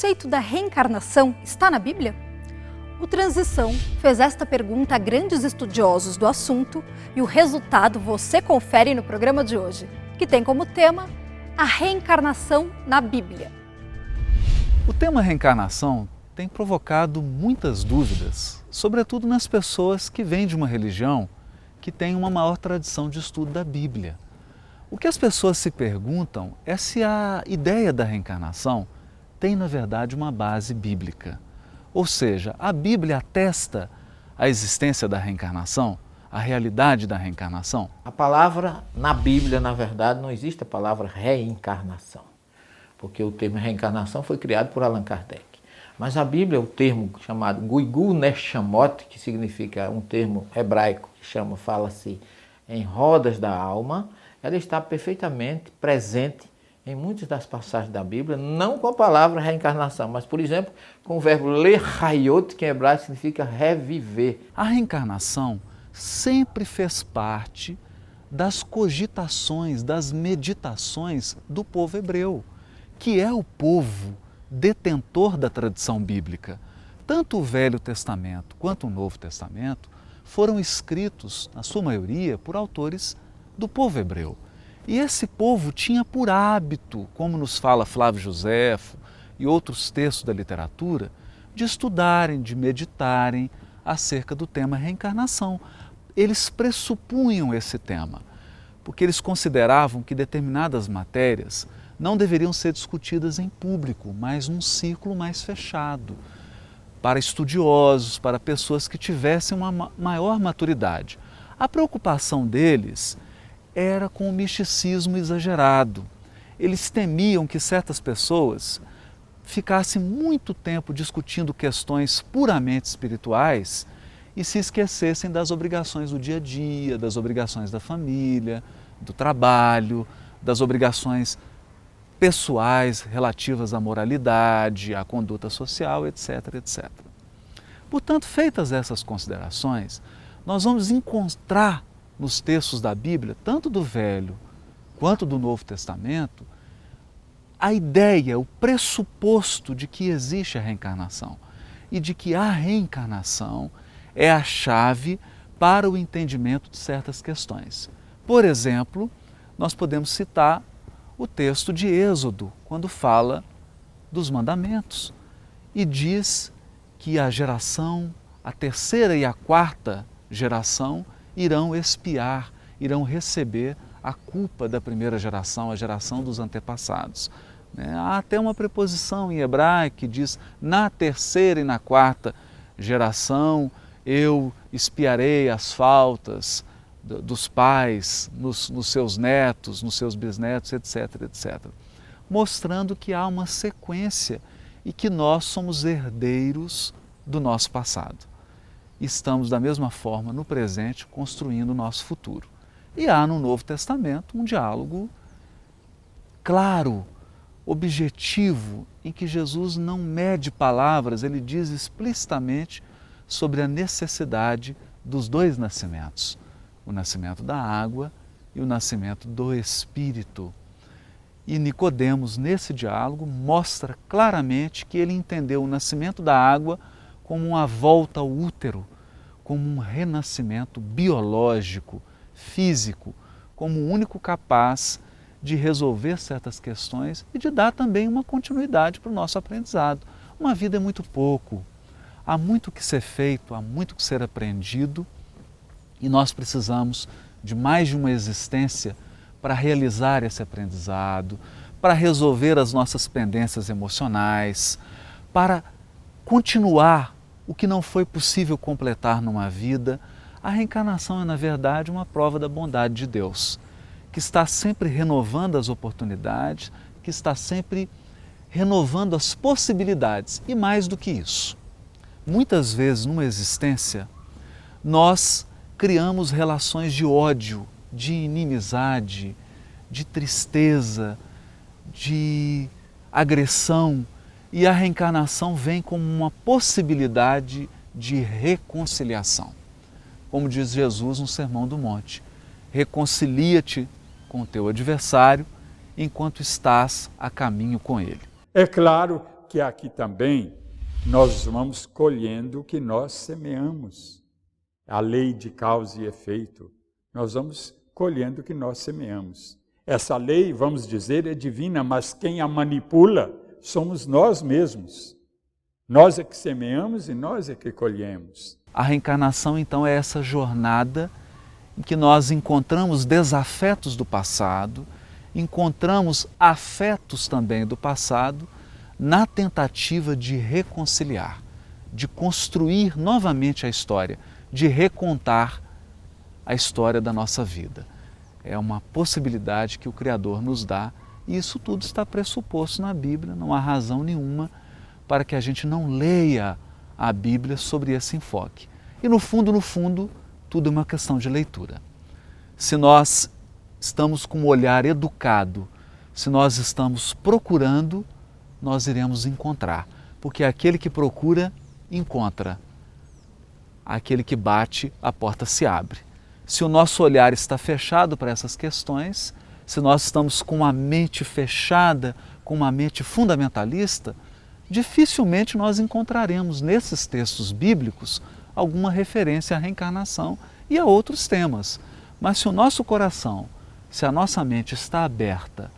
conceito da reencarnação está na Bíblia? O Transição fez esta pergunta a grandes estudiosos do assunto e o resultado você confere no programa de hoje, que tem como tema a reencarnação na Bíblia. O tema reencarnação tem provocado muitas dúvidas, sobretudo nas pessoas que vêm de uma religião que tem uma maior tradição de estudo da Bíblia. O que as pessoas se perguntam é se a ideia da reencarnação tem, na verdade, uma base bíblica. Ou seja, a Bíblia atesta a existência da reencarnação, a realidade da reencarnação? A palavra na Bíblia, na verdade, não existe a palavra reencarnação, porque o termo reencarnação foi criado por Allan Kardec. Mas a Bíblia, o termo chamado Guigu Neshamot, que significa um termo hebraico que fala-se em rodas da alma, ela está perfeitamente presente em muitas das passagens da Bíblia, não com a palavra reencarnação, mas, por exemplo, com o verbo lechayot, que em hebraico significa reviver. A reencarnação sempre fez parte das cogitações, das meditações do povo hebreu, que é o povo detentor da tradição bíblica. Tanto o Velho Testamento quanto o Novo Testamento foram escritos, na sua maioria, por autores do povo hebreu. E esse povo tinha por hábito, como nos fala Flávio Joséfo e outros textos da literatura, de estudarem, de meditarem acerca do tema reencarnação. Eles pressupunham esse tema, porque eles consideravam que determinadas matérias não deveriam ser discutidas em público, mas num círculo mais fechado, para estudiosos, para pessoas que tivessem uma maior maturidade. A preocupação deles era com o misticismo exagerado. Eles temiam que certas pessoas ficassem muito tempo discutindo questões puramente espirituais e se esquecessem das obrigações do dia a dia, das obrigações da família, do trabalho, das obrigações pessoais relativas à moralidade, à conduta social, etc, etc. Portanto, feitas essas considerações, nós vamos encontrar nos textos da Bíblia, tanto do Velho quanto do Novo Testamento, a ideia, o pressuposto de que existe a reencarnação e de que a reencarnação é a chave para o entendimento de certas questões. Por exemplo, nós podemos citar o texto de Êxodo, quando fala dos mandamentos e diz que a terceira e a quarta geração irão expiar, irão receber a culpa da primeira geração, a geração dos antepassados. Há até uma preposição em hebraico que diz: na terceira e na quarta geração eu expiarei as faltas dos pais, nos seus netos, nos seus bisnetos, etc, etc. Mostrando que há uma sequência e que nós somos herdeiros do nosso passado. Estamos, da mesma forma, no presente, construindo o nosso futuro. E há no Novo Testamento um diálogo claro, objetivo, em que Jesus não mede palavras, ele diz explicitamente sobre a necessidade dos dois nascimentos, o nascimento da água e o nascimento do Espírito. E Nicodemos, nesse diálogo, mostra claramente que ele entendeu o nascimento da água como uma volta ao útero, como um renascimento biológico, físico, como o único capaz de resolver certas questões e de dar também uma continuidade para o nosso aprendizado. Uma vida é muito pouco, há muito que ser feito, há muito que ser aprendido e nós precisamos de mais de uma existência para realizar esse aprendizado, para resolver as nossas pendências emocionais, para continuar o que não foi possível completar numa vida. A reencarnação é, na verdade, uma prova da bondade de Deus, que está sempre renovando as oportunidades, que está sempre renovando as possibilidades. E mais do que isso, muitas vezes numa existência, nós criamos relações de ódio, de inimizade, de tristeza, de agressão, e a reencarnação vem como uma possibilidade de reconciliação. Como diz Jesus no Sermão do Monte: reconcilia-te com o teu adversário enquanto estás a caminho com ele. É claro que aqui também nós vamos colhendo o que nós semeamos. A lei de causa e efeito. Nós vamos colhendo o que nós semeamos. Essa lei, vamos dizer, é divina, mas quem a manipula somos nós mesmos. Nós é que semeamos e nós é que colhemos. A reencarnação, então, é essa jornada em que nós encontramos desafetos do passado, encontramos afetos também do passado, na tentativa de reconciliar, de construir novamente a história, de recontar a história da nossa vida. É uma possibilidade que o Criador nos dá e isso tudo está pressuposto na Bíblia, não há razão nenhuma para que a gente não leia a Bíblia sobre esse enfoque. E no fundo, tudo é uma questão de leitura. Se nós estamos com um olhar educado, se nós estamos procurando, nós iremos encontrar. Porque aquele que procura, encontra. Aquele que bate, a porta se abre. Se o nosso olhar está fechado para essas questões, se nós estamos com a mente fechada, com uma mente fundamentalista, dificilmente nós encontraremos nesses textos bíblicos alguma referência à reencarnação e a outros temas. Mas se o nosso coração, se a nossa mente está aberta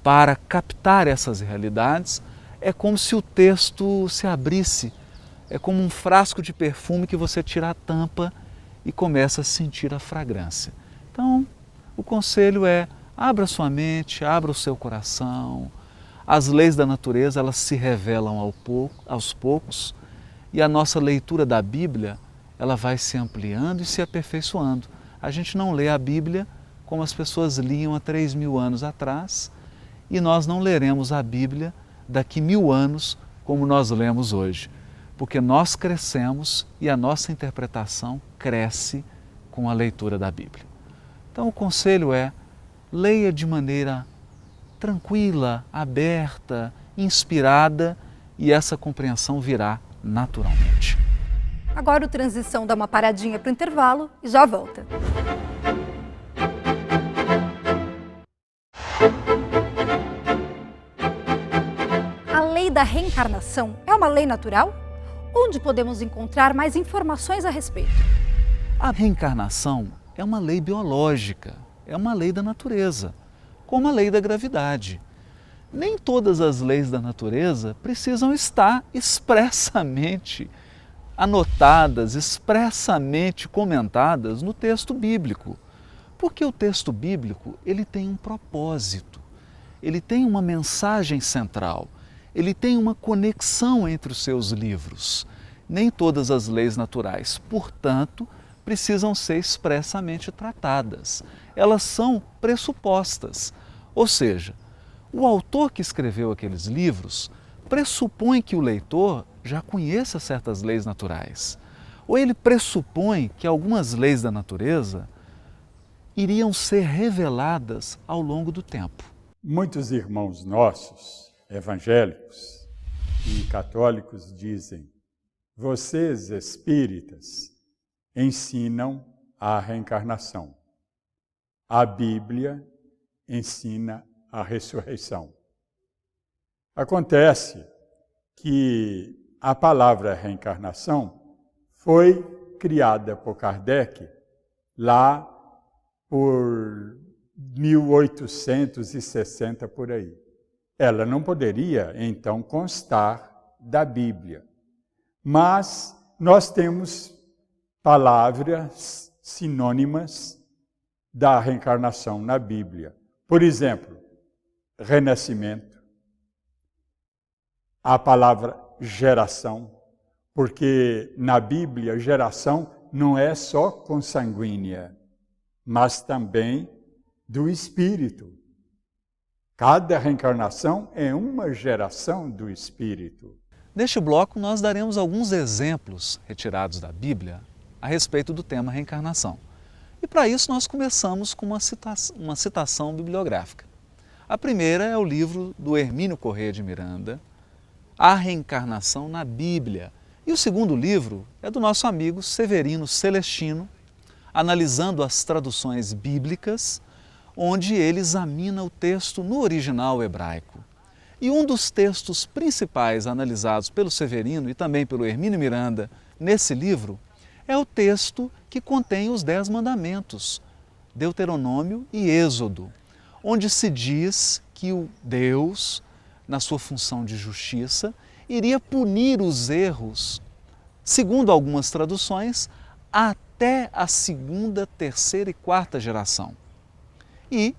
para captar essas realidades, é como se o texto se abrisse, é como um frasco de perfume que você tira a tampa e começa a sentir a fragrância. Então, o conselho é: abra sua mente, abra o seu coração. As leis da natureza, elas se revelam aos poucos e a nossa leitura da Bíblia, ela vai se ampliando e se aperfeiçoando. A gente não lê a Bíblia como as pessoas liam há 3.000 anos atrás e nós não leremos a Bíblia daqui 1.000 anos como nós lemos hoje, porque nós crescemos e a nossa interpretação cresce com a leitura da Bíblia. Então o conselho é: leia de maneira tranquila, aberta, inspirada e essa compreensão virá naturalmente. Agora o Transição dá uma paradinha para o intervalo e já volta. A lei da reencarnação é uma lei natural? Onde podemos encontrar mais informações a respeito? A reencarnação é uma lei biológica, é uma lei da natureza, como a lei da gravidade. Nem todas as leis da natureza precisam estar expressamente anotadas, expressamente comentadas no texto bíblico. Porque o texto bíblico, ele tem um propósito, ele tem uma mensagem central, ele tem uma conexão entre os seus livros. Nem todas as leis naturais, portanto, precisam ser expressamente tratadas. Elas são pressupostas, ou seja, o autor que escreveu aqueles livros pressupõe que o leitor já conheça certas leis naturais, ou ele pressupõe que algumas leis da natureza iriam ser reveladas ao longo do tempo. Muitos irmãos nossos, evangélicos e católicos, dizem: vocês espíritas ensinam a reencarnação. A Bíblia ensina a ressurreição. Acontece que a palavra reencarnação foi criada por Kardec lá por 1860 por aí. Ela não poderia, então, constar da Bíblia. Mas nós temos palavras sinônimas da reencarnação na Bíblia. Por exemplo, renascimento, a palavra geração, porque na Bíblia geração não é só consanguínea, mas também do espírito. Cada reencarnação é uma geração do espírito. Neste bloco, nós daremos alguns exemplos retirados da Bíblia a respeito do tema reencarnação. E para isso nós começamos com uma citação bibliográfica. A primeira é o livro do Hermínio Corrêa de Miranda, A Reencarnação na Bíblia. E o segundo livro é do nosso amigo Severino Celestino, analisando as traduções bíblicas, onde ele examina o texto no original hebraico. E um dos textos principais analisados pelo Severino e também pelo Hermínio Miranda nesse livro é o texto que contém os 10 mandamentos, Deuteronômio e Êxodo, onde se diz que o Deus, na sua função de justiça, iria punir os erros, segundo algumas traduções, até a 2ª, 3ª e 4ª geração. E,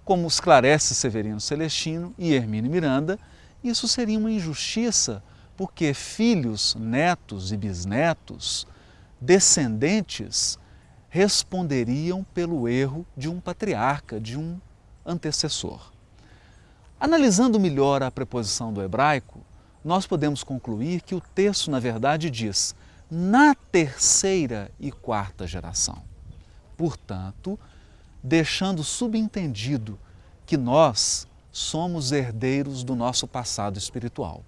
como esclarece Severino Celestino e Hermínio Miranda, isso seria uma injustiça, porque filhos, netos e bisnetos, descendentes, responderiam pelo erro de um patriarca, de um antecessor. Analisando melhor a preposição do hebraico, nós podemos concluir que o texto, na verdade, diz na 3ª e 4ª geração. Portanto, deixando subentendido que nós somos herdeiros do nosso passado espiritual.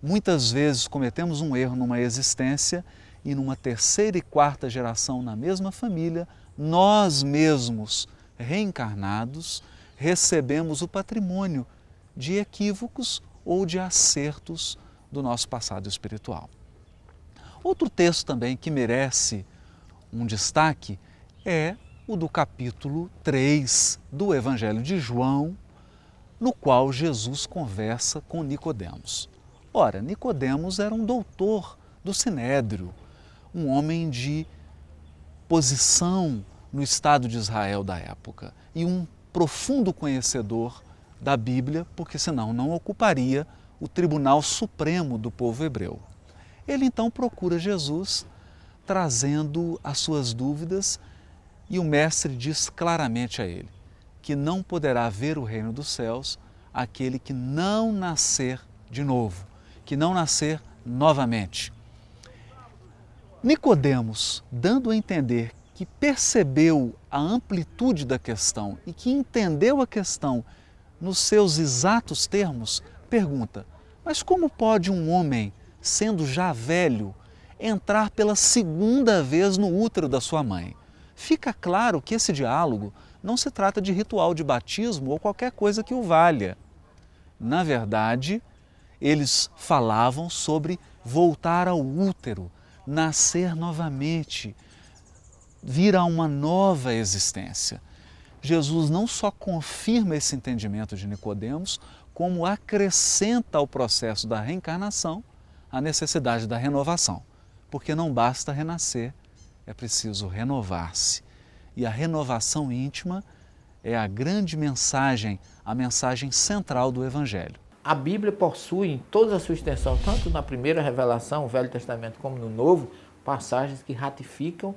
Muitas vezes cometemos um erro numa existência e numa 3ª e 4ª geração na mesma família, nós mesmos, reencarnados, recebemos o patrimônio de equívocos ou de acertos do nosso passado espiritual. Outro texto também que merece um destaque é o do capítulo 3 do Evangelho de João, no qual Jesus conversa com Nicodemos. Ora, Nicodemos era um doutor do Sinédrio, um homem de posição no Estado de Israel da época e um profundo conhecedor da Bíblia, porque senão não ocuparia o Tribunal Supremo do povo hebreu. Ele então procura Jesus, trazendo as suas dúvidas, e o Mestre diz claramente a ele que não poderá ver o reino dos céus aquele que não nascer de novo, que não nascer novamente. Nicodemos, dando a entender que percebeu a amplitude da questão e que entendeu a questão nos seus exatos termos, pergunta: mas como pode um homem, sendo já velho, entrar pela 2ª vez no útero da sua mãe? Fica claro que esse diálogo não se trata de ritual de batismo ou qualquer coisa que o valha. Na verdade, eles falavam sobre voltar ao útero, nascer novamente, vir a uma nova existência. Jesus não só confirma esse entendimento de Nicodemos, como acrescenta ao processo da reencarnação a necessidade da renovação, porque não basta renascer, é preciso renovar-se. E a renovação íntima é a grande mensagem, a mensagem central do Evangelho. A Bíblia possui em toda a sua extensão, tanto na primeira revelação, o Velho Testamento, como no Novo, passagens que ratificam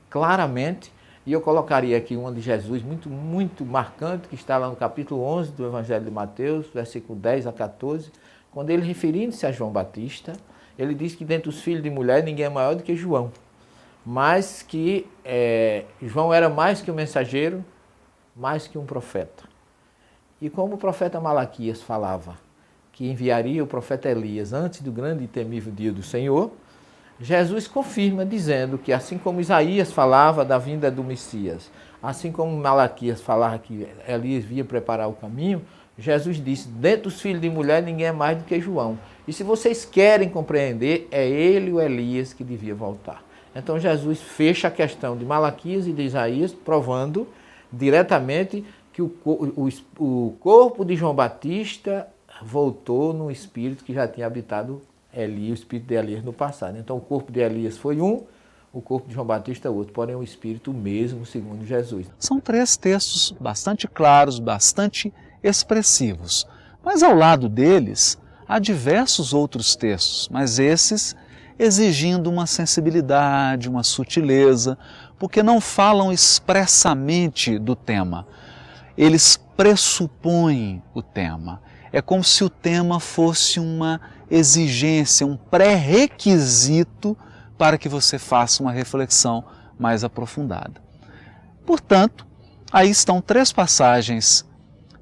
claramente, e eu colocaria aqui uma de Jesus muito marcante, que está lá no capítulo 11 do Evangelho de Mateus, versículo 10 a 14, quando ele, referindo-se a João Batista, ele diz que dentre os filhos de mulher ninguém é maior do que João, mas que João era mais que um mensageiro, mais que um profeta. E como o profeta Malaquias falava que enviaria o profeta Elias antes do grande e temível dia do Senhor, Jesus confirma dizendo que assim como Isaías falava da vinda do Messias, assim como Malaquias falava que Elias vinha preparar o caminho, Jesus disse: dentre os filhos de mulher ninguém é mais do que João. E se vocês querem compreender, é ele, o Elias, que devia voltar. Então Jesus fecha a questão de Malaquias e de Isaías, provando diretamente que o corpo de João Batista voltou no espírito que já tinha habitado Elias, o espírito de Elias no passado. Então o corpo de Elias foi um, o corpo de João Batista outro, porém o espírito mesmo, segundo Jesus. São 3 textos bastante claros, bastante expressivos, mas ao lado deles há diversos outros textos, mas esses exigindo uma sensibilidade, uma sutileza, porque não falam expressamente do tema. Eles pressupõem o tema. É como se o tema fosse uma exigência, um pré-requisito para que você faça uma reflexão mais aprofundada. Portanto, aí estão 3 passagens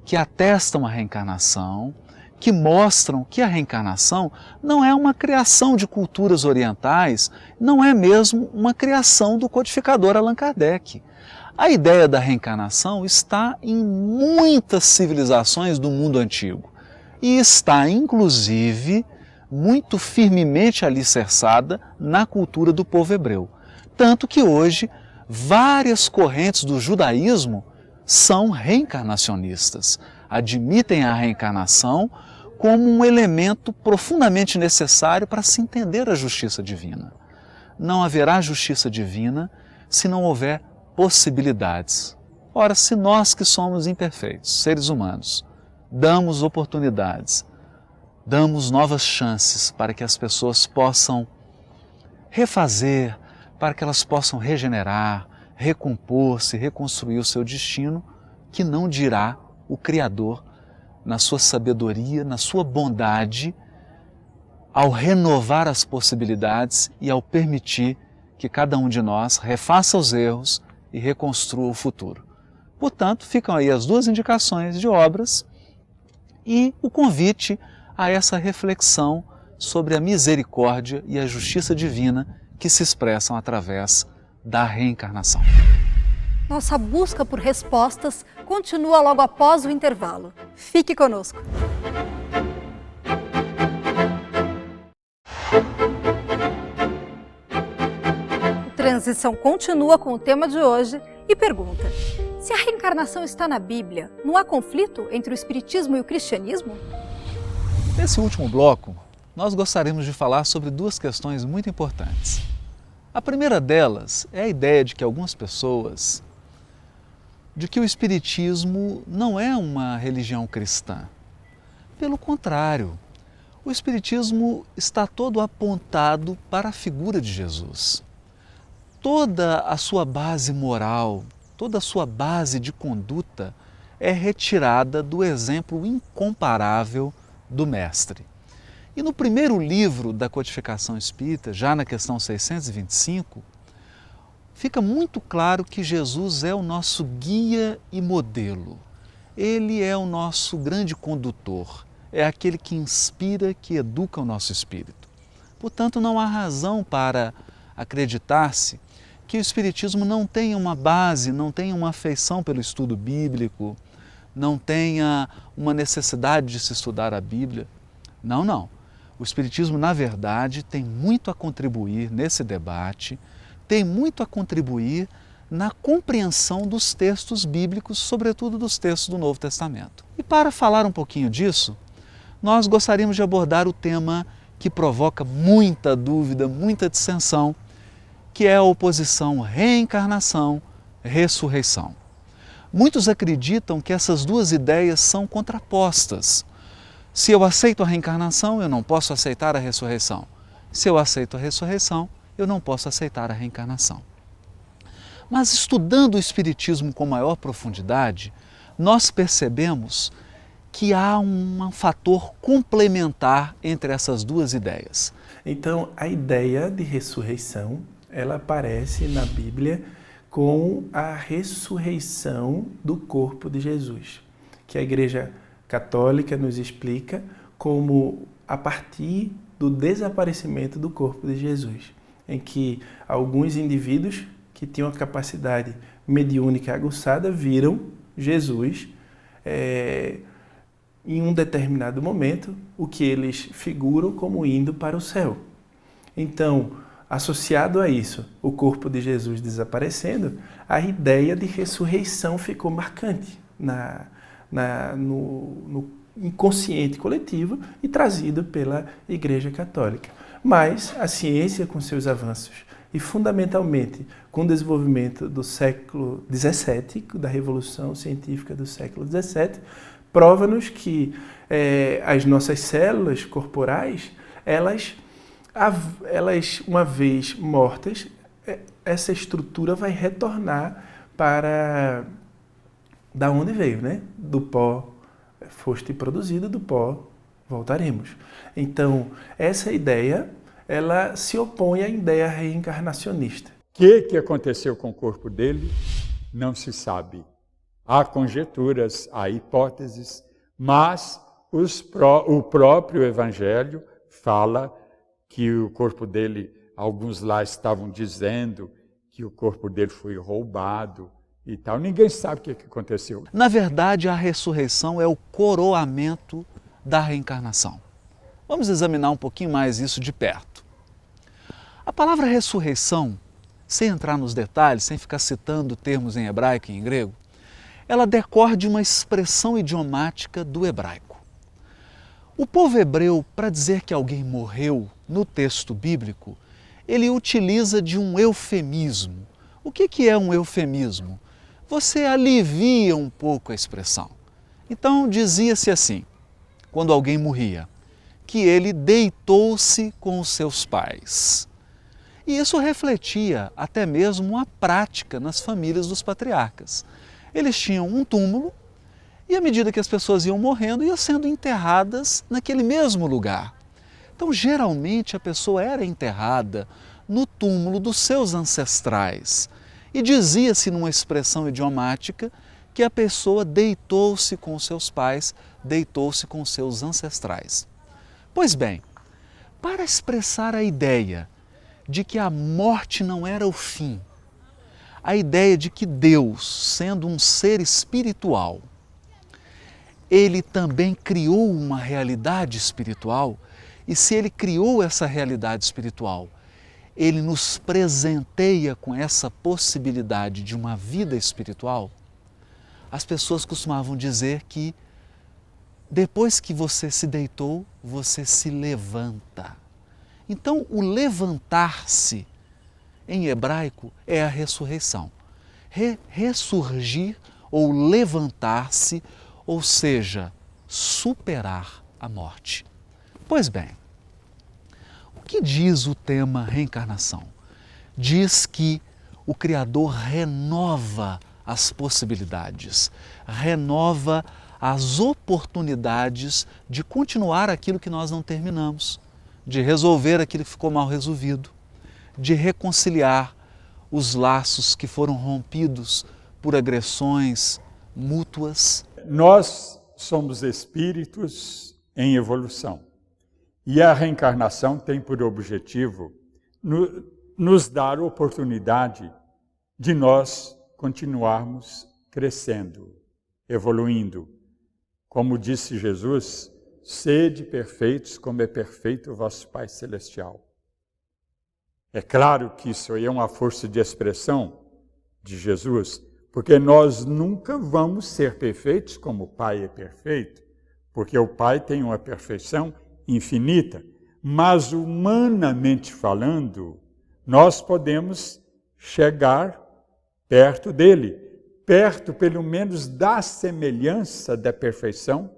que atestam a reencarnação, que mostram que a reencarnação não é uma criação de culturas orientais, não é mesmo uma criação do codificador Allan Kardec. A ideia da reencarnação está em muitas civilizações do mundo antigo. e está, inclusive, muito firmemente alicerçada na cultura do povo hebreu. Tanto que hoje várias correntes do judaísmo são reencarnacionistas, admitem a reencarnação como um elemento profundamente necessário para se entender a justiça divina. Não haverá justiça divina se não houver possibilidades. Ora, se nós que somos imperfeitos, seres humanos, damos oportunidades, damos novas chances para que as pessoas possam refazer, para que elas possam regenerar, recompor-se, reconstruir o seu destino, que não dirá o Criador, na sua sabedoria, na sua bondade, ao renovar as possibilidades e ao permitir que cada um de nós refaça os erros e reconstrua o futuro. Portanto, ficam aí as duas indicações de obras e o convite a essa reflexão sobre a misericórdia e a justiça divina que se expressam através da reencarnação. Nossa busca por respostas continua logo após o intervalo. Fique conosco. O Transição continua com o tema de hoje e pergunta: se a reencarnação está na Bíblia, não há conflito entre o Espiritismo e o Cristianismo? Nesse último bloco, nós gostaríamos de falar sobre duas questões muito importantes. A primeira delas é a ideia de que algumas pessoas, de que o Espiritismo não é uma religião cristã. Pelo contrário, o Espiritismo está todo apontado para a figura de Jesus. Toda a sua base moral, toda a sua base de conduta é retirada do exemplo incomparável do Mestre. E no primeiro livro da Codificação Espírita, já na questão 625, fica muito claro que Jesus é o nosso guia e modelo. Ele é o nosso grande condutor, é aquele que inspira, que educa o nosso espírito. Portanto, não há razão para acreditar-se que o Espiritismo não tenha uma base, não tenha uma afeição pelo estudo bíblico, não tenha uma necessidade de se estudar a Bíblia. Não, não. O Espiritismo, na verdade, tem muito a contribuir nesse debate, tem muito a contribuir na compreensão dos textos bíblicos, sobretudo dos textos do Novo Testamento. E para falar um pouquinho disso, nós gostaríamos de abordar o tema que provoca muita dúvida, muita dissensão, que é a oposição reencarnação-ressurreição. Muitos acreditam que essas duas ideias são contrapostas. Se eu aceito a reencarnação, eu não posso aceitar a ressurreição. Se eu aceito a ressurreição, eu não posso aceitar a reencarnação. Mas estudando o Espiritismo com maior profundidade, nós percebemos que há um fator complementar entre essas duas ideias. Então, a ideia de ressurreição, ela aparece na Bíblia com a ressurreição do corpo de Jesus, que a Igreja Católica nos explica como a partir do desaparecimento do corpo de Jesus, em que alguns indivíduos que tinham a capacidade mediúnica aguçada viram Jesus em um determinado momento, o que eles figuram como indo para o céu. Então, associado a isso, o corpo de Jesus desaparecendo, a ideia de ressurreição ficou marcante no inconsciente coletivo e trazido pela Igreja Católica. Mas a ciência, com seus avanços, e fundamentalmente com o desenvolvimento do século XVII, da Revolução Científica do século XVII, prova-nos que as nossas células corporais, elas, uma vez mortas, essa estrutura vai retornar para da onde veio, né? Do pó foste produzido, do pó voltaremos. Então, essa ideia, ela se opõe à ideia reencarnacionista. O que aconteceu com o corpo dele? Não se sabe. Há conjecturas, há hipóteses, mas o próprio Evangelho fala que o corpo dele, alguns lá estavam dizendo que o corpo dele foi roubado e tal. Ninguém sabe o que aconteceu. Na verdade, a ressurreição é o coroamento da reencarnação? Vamos examinar um pouquinho mais isso de perto. A palavra ressurreição, sem entrar nos detalhes, sem ficar citando termos em hebraico e em grego, ela decorre de uma expressão idiomática do hebraico. O povo hebreu, para dizer que alguém morreu no texto bíblico, ele utiliza de um eufemismo. O que é um eufemismo? Você alivia um pouco a expressão. Então dizia-se assim, quando alguém morria, que ele deitou-se com os seus pais. E isso refletia até mesmo uma prática nas famílias dos patriarcas. Eles tinham um túmulo e à medida que as pessoas iam morrendo, iam sendo enterradas naquele mesmo lugar. Então, geralmente, a pessoa era enterrada no túmulo dos seus ancestrais. E dizia-se numa expressão idiomática que a pessoa deitou-se com os seus pais, deitou-se com os seus ancestrais. Pois bem, para expressar a ideia de que a morte não era o fim, a ideia de que Deus, sendo um ser espiritual, Ele também criou uma realidade espiritual, e se Ele criou essa realidade espiritual, Ele nos presenteia com essa possibilidade de uma vida espiritual. As pessoas costumavam dizer que depois que você se deitou, você se levanta. Então, o levantar-se, em hebraico, é a ressurreição. Ressurgir ou levantar-se, ou seja, superar a morte. Pois bem, o que diz o tema reencarnação? Diz que o Criador renova as possibilidades, renova as oportunidades de continuar aquilo que nós não terminamos, de resolver aquilo que ficou mal resolvido, de reconciliar os laços que foram rompidos por agressões mútuas. Nós somos espíritos em evolução e a reencarnação tem por objetivo nos dar oportunidade de nós continuarmos crescendo, evoluindo. Como disse Jesus, sede perfeitos como é perfeito o vosso Pai Celestial. É claro que isso aí é uma força de expressão de Jesus, porque nós nunca vamos ser perfeitos como o Pai é perfeito, porque o Pai tem uma perfeição infinita, mas humanamente falando, nós podemos chegar perto dele, perto pelo menos da semelhança da perfeição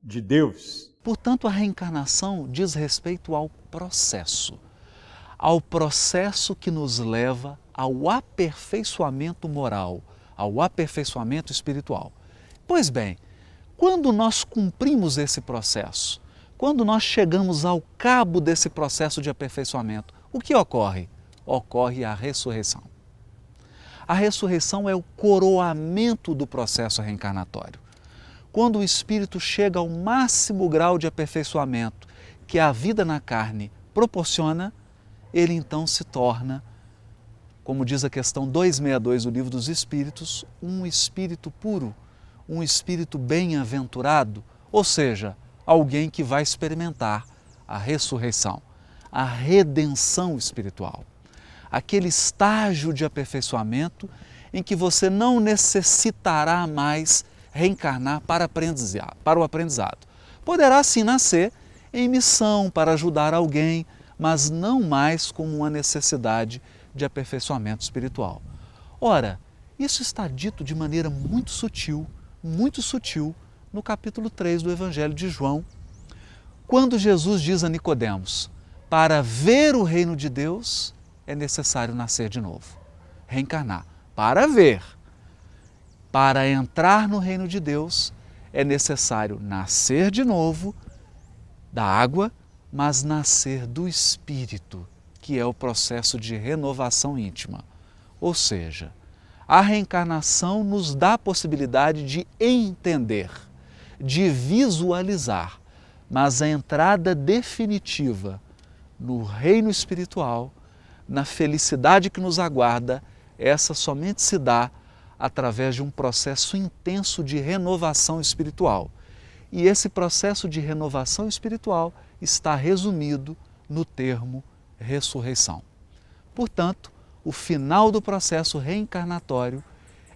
de Deus. Portanto, a reencarnação diz respeito ao processo que nos leva ao aperfeiçoamento moral, ao aperfeiçoamento espiritual. Pois bem, quando nós cumprimos esse processo, quando nós chegamos ao cabo desse processo de aperfeiçoamento, o que ocorre? Ocorre a ressurreição. A ressurreição é o coroamento do processo reencarnatório. Quando o espírito chega ao máximo grau de aperfeiçoamento que a vida na carne proporciona, ele então se torna, como diz a questão 262 do Livro dos Espíritos, um espírito puro, um espírito bem-aventurado, ou seja, alguém que vai experimentar a ressurreição, a redenção espiritual. Aquele estágio de aperfeiçoamento em que você não necessitará mais reencarnar para o aprendizado. Poderá sim nascer em missão para ajudar alguém, mas não mais como uma necessidade de aperfeiçoamento espiritual. Ora, isso está dito de maneira muito sutil no capítulo 3 do Evangelho de João, quando Jesus diz a Nicodemos, para ver o reino de Deus é necessário nascer de novo, reencarnar. Para ver, para entrar no reino de Deus é necessário nascer de novo da água, mas nascer do Espírito, que é o processo de renovação íntima. Ou seja, a reencarnação nos dá a possibilidade de entender, de visualizar, mas a entrada definitiva no reino espiritual, na felicidade que nos aguarda, essa somente se dá através de um processo intenso de renovação espiritual. E esse processo de renovação espiritual está resumido no termo ressurreição. Portanto, o final do processo reencarnatório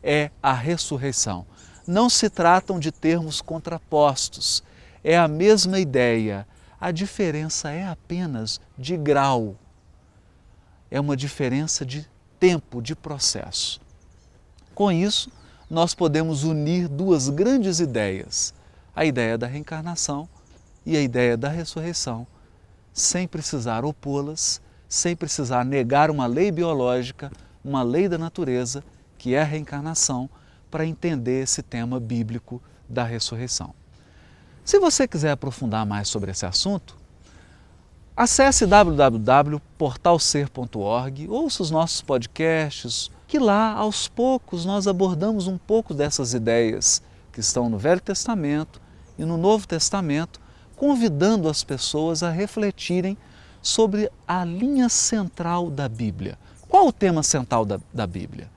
é a ressurreição. Não se tratam de termos contrapostos, é a mesma ideia. A diferença é apenas de grau, é uma diferença de tempo, de processo. Com isso, nós podemos unir duas grandes ideias, a ideia da reencarnação e a ideia da ressurreição, sem precisar opô-las, sem precisar negar uma lei biológica, uma lei da natureza, que é a reencarnação, para entender esse tema bíblico da ressurreição. Se você quiser aprofundar mais sobre esse assunto, acesse www.portalser.org, ouça os nossos podcasts, que lá, aos poucos, nós abordamos um pouco dessas ideias que estão no Velho Testamento e no Novo Testamento, convidando as pessoas a refletirem sobre a linha central da Bíblia. Qual o tema central da Bíblia?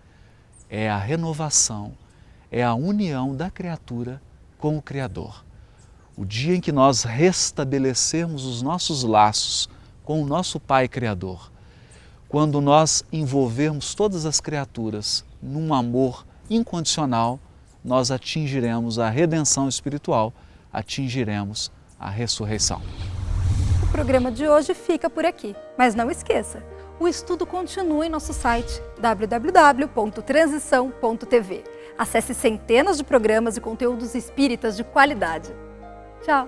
É a renovação, é a união da criatura com o Criador. O dia em que nós restabelecermos os nossos laços com o nosso Pai Criador, quando nós envolvermos todas as criaturas num amor incondicional, nós atingiremos a redenção espiritual, atingiremos a ressurreição. O programa de hoje fica por aqui, mas não esqueça, o estudo continua em nosso site www.transição.tv. Acesse centenas de programas e conteúdos espíritas de qualidade. Tchau!